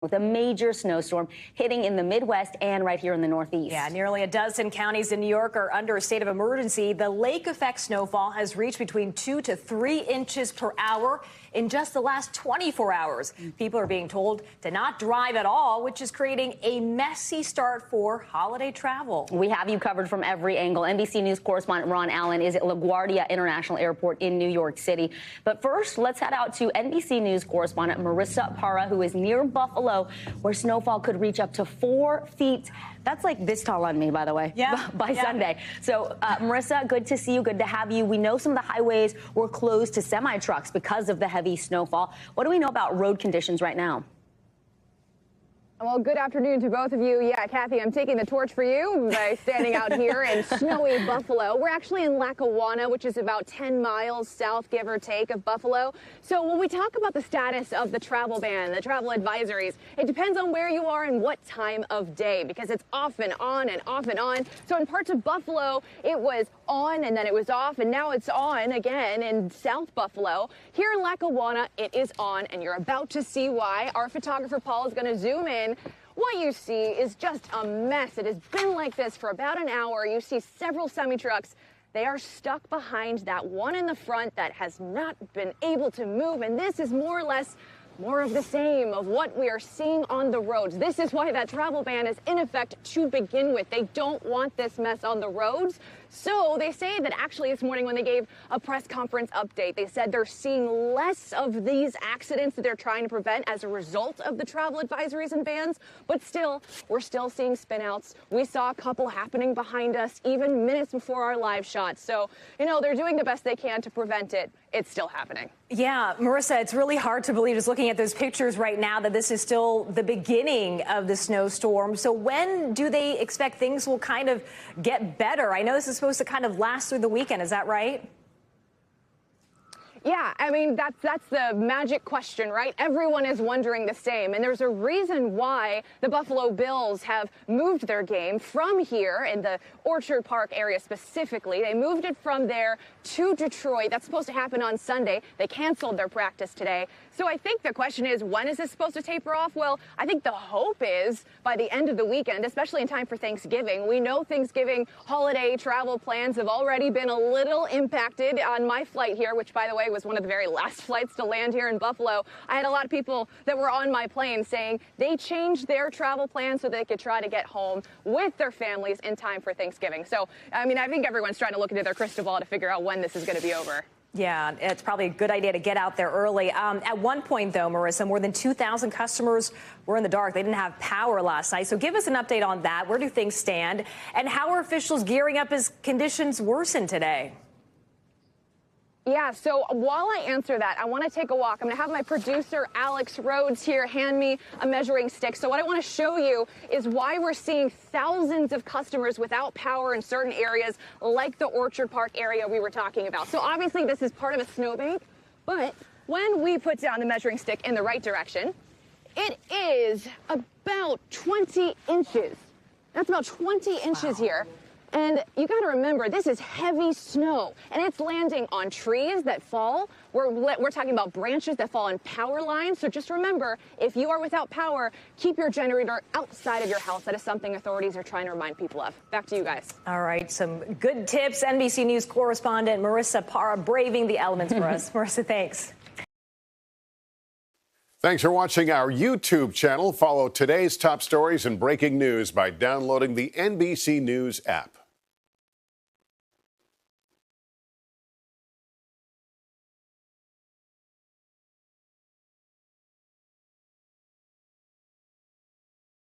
with a major snowstorm hitting in the Midwest and right here in the Northeast. Yeah, nearly a dozen counties in New York are under a state of emergency. The lake effect snowfall has reached between 2 to 3 inches per hour in just the last 24 hours. People are being told to not drive at all, which is creating a messy start for holiday travel. We have you covered from every angle. NBC News correspondent Ron Allen is at LaGuardia International Airport in New York City. But first, let's head out to NBC News correspondent Marissa Parra, who is near Buffalo, where snowfall could reach up to 4 feet. That's like this tall on me, by the way, by Sunday. So, Marissa, good to see you. Good to have you. We know some of the highways were closed to semi-trucks because of the heavy snowfall. What do we know about road conditions right now? Well, good afternoon to both of you. Yeah, Kathy, I'm taking the torch for you by standing out here in snowy Buffalo. We're actually in Lackawanna, which is about 10 miles south, give or take, of Buffalo. So when we talk about the status of the travel ban, the travel advisories, it depends on where you are and what time of day, because it's off and on and off and on. So in parts of Buffalo, it was on and then it was off, and now it's on again in South Buffalo. Here in Lackawanna, it is on, and you're about to see why. Our photographer Paul is going to zoom in. What you see is just a mess. It has been like this for about an hour. You see several semi-trucks. They are stuck behind that one in the front that has not been able to move, and this is more or less more of the same of what we are seeing on the roads. This is why that travel ban is in effect to begin with. They don't want this mess on the roads. So they say that actually this morning when they gave a press conference update, they said they're seeing less of these accidents that they're trying to prevent as a result of the travel advisories and bans. But still, we're still seeing spinouts. We saw a couple happening behind us even minutes before our live shots. So, you know, they're doing the best they can to prevent it. It's still happening. Yeah, Marissa, it's really hard to believe just looking at those pictures right now that this is still the beginning of the snowstorm. So when do they expect things will kind of get better? I know this is supposed to kind of last through the weekend. Is that right? Yeah, I mean, that's the magic question, right? Everyone is wondering the same. And there's a reason why the Buffalo Bills have moved their game from here in the Orchard Park area specifically. They moved it from there to Detroit. That's supposed to happen on Sunday. They canceled their practice today. So I think the question is, when is this supposed to taper off? Well, I think the hope is by the end of the weekend, especially in time for Thanksgiving. We know Thanksgiving holiday travel plans have already been a little impacted on my flight here, which, by the way, was one of the very last flights to land here in Buffalo. I had a lot of people that were on my plane saying they changed their travel plans so they could try to get home with their families in time for Thanksgiving. So, I mean, I think everyone's trying to look into their crystal ball to figure out when this is going to be over. Yeah, it's probably a good idea to get out there early. At one point, though, Marissa, more than 2,000 customers were in the dark. They didn't have power last night. So give us an update on that. Where do things stand? And how are officials gearing up as conditions worsen today? Yeah, so while I answer that, I want to take a walk. I'm going to have my producer, Alex Rhodes, here hand me a measuring stick. So what I want to show you is why we're seeing thousands of customers without power in certain areas, like the Orchard Park area we were talking about. So obviously this is part of a snowbank, but when we put down the measuring stick in the right direction, it is about 20 inches. That's about 20 inches here. And you got to remember, this is heavy snow, and it's landing on trees that fall. We're talking about branches that fall on power lines. So just remember, if you are without power, keep your generator outside of your house. That is something authorities are trying to remind people of. Back to you guys. All right, some good tips. NBC News correspondent Marissa Parra braving the elements for us. Marissa, thanks. Thanks for watching our YouTube channel. Follow today's top stories and breaking news by downloading the NBC News app.